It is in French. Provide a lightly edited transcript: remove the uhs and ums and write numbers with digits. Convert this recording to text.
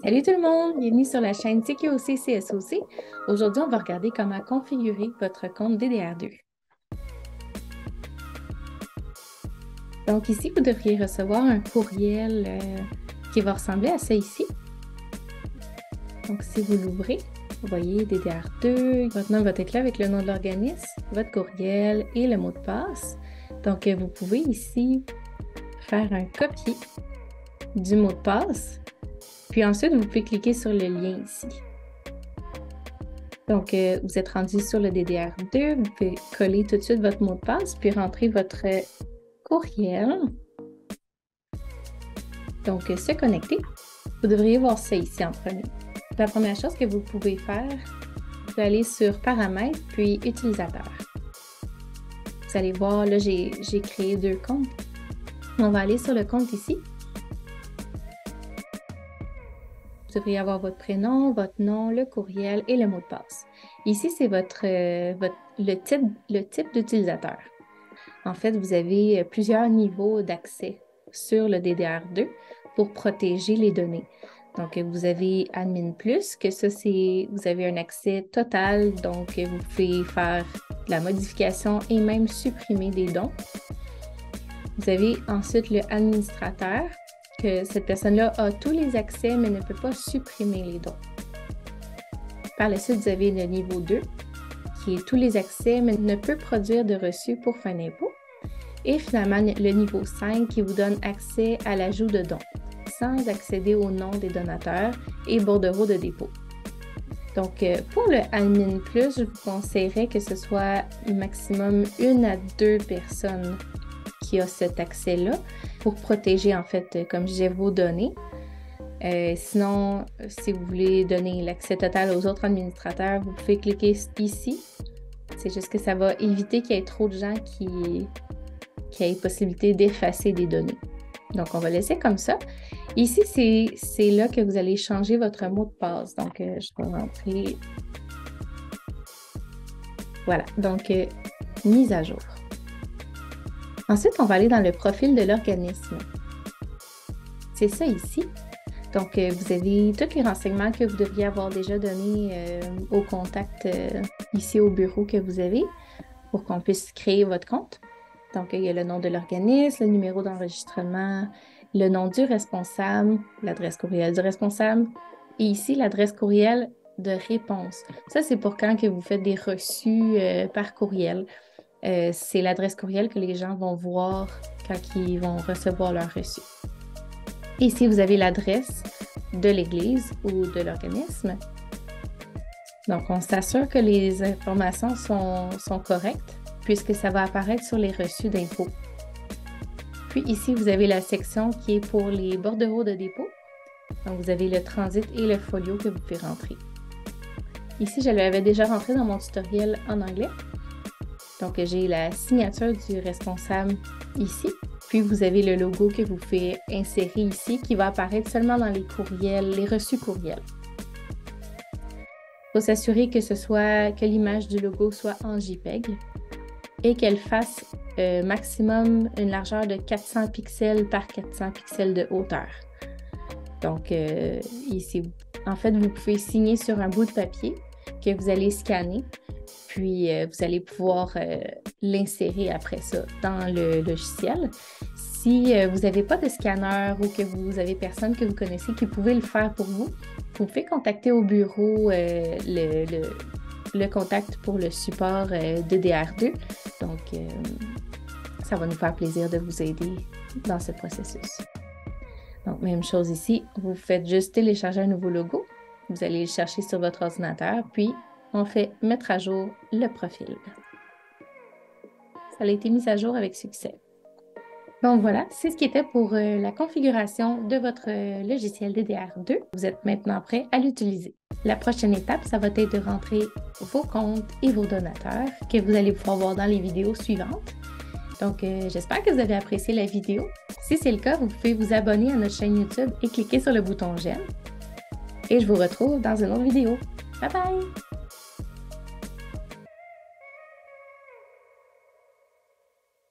Salut tout le monde, bienvenue sur la chaîne CQOC CSOC. Aujourd'hui, on va regarder comment configurer votre compte DDR2. Donc ici, vous devriez recevoir un courriel qui va ressembler à ça ici. Donc si vous l'ouvrez, vous voyez DDR2, votre nom va être là avec le nom de l'organisme, votre courriel et le mot de passe. Donc vous pouvez ici faire un copier du mot de passe. Puis ensuite, vous pouvez cliquer sur le lien ici. Donc, vous êtes rendu sur le DDR2, vous pouvez coller tout de suite votre mot de passe, puis rentrer votre courriel. Donc, se connecter. Vous devriez voir ça ici en premier. La première chose que vous pouvez faire, vous allez aller sur Paramètres, puis Utilisateur. Vous allez voir, là, j'ai créé 2 comptes. On va aller sur le compte ici. Vous devriez avoir votre prénom, votre nom, le courriel et le mot de passe. Ici, c'est le type d'utilisateur. En fait, vous avez plusieurs niveaux d'accès sur le DDR2 pour protéger les données. Donc, vous avez Admin+, que ça, vous avez un accès total, donc vous pouvez faire de la modification et même supprimer des dons. Vous avez ensuite le administrateur, que cette personne-là a tous les accès, mais ne peut pas supprimer les dons. Par la suite, vous avez le niveau 2, qui est tous les accès, mais ne peut produire de reçus pour fin d'impôt. Et finalement, le niveau 5, qui vous donne accès à l'ajout de dons, sans accéder au nom des donateurs et bordereau de dépôt. Donc, pour le Admin+, je vous conseillerais que ce soit maximum 1 à 2 personnes qui a cet accès-là pour protéger, en fait, comme je disais, vos données. Sinon, si vous voulez donner l'accès total aux autres administrateurs, vous pouvez cliquer ici. C'est juste que ça va éviter qu'il y ait trop de gens qui aient possibilité d'effacer des données. Donc, on va laisser comme ça. Ici, c'est là que vous allez changer votre mot de passe. Donc, je vais rentrer. Voilà. Donc, mise à jour. Ensuite, on va aller dans le profil de l'organisme. C'est ça ici. Donc, vous avez tous les renseignements que vous devriez avoir déjà donnés au contact ici au bureau que vous avez pour qu'on puisse créer votre compte. Donc, il y a le nom de l'organisme, le numéro d'enregistrement, le nom du responsable, l'adresse courriel du responsable et ici, l'adresse courriel de réponse. Ça, c'est pour quand que vous faites des reçus par courriel. C'est l'adresse courriel que les gens vont voir quand ils vont recevoir leur reçu. Ici, vous avez l'adresse de l'Église ou de l'organisme. Donc, on s'assure que les informations sont correctes puisque ça va apparaître sur les reçus d'impôt. Puis ici, vous avez la section qui est pour les bordereaux de dépôt. Donc, vous avez le transit et le folio que vous pouvez rentrer. Ici, je l'avais déjà rentré dans mon tutoriel en anglais. Donc, j'ai la signature du responsable ici. Puis, vous avez le logo que vous pouvez insérer ici qui va apparaître seulement dans les courriels, les reçus courriels. Il faut s'assurer que l'image du logo soit en JPEG et qu'elle fasse maximum une largeur de 400 pixels par 400 pixels de hauteur. Donc, ici, en fait, vous pouvez signer sur un bout de papier que vous allez scanner. Puis, vous allez pouvoir l'insérer après ça dans le logiciel. Si vous n'avez pas de scanner ou que vous avez personne que vous connaissez qui pouvait le faire pour vous, vous pouvez contacter au bureau le contact pour le support DDR2. Donc, ça va nous faire plaisir de vous aider dans ce processus. Donc, même chose ici, vous faites juste télécharger un nouveau logo. Vous allez le chercher sur votre ordinateur, puis on fait mettre à jour le profil. Ça a été mis à jour avec succès. Donc voilà, c'est ce qui était pour la configuration de votre logiciel DDR2. Vous êtes maintenant prêt à l'utiliser. La prochaine étape, ça va être de rentrer vos comptes et vos donateurs que vous allez pouvoir voir dans les vidéos suivantes. Donc, j'espère que vous avez apprécié la vidéo. Si c'est le cas, vous pouvez vous abonner à notre chaîne YouTube et cliquer sur le bouton j'aime. Et je vous retrouve dans une autre vidéo. Bye bye!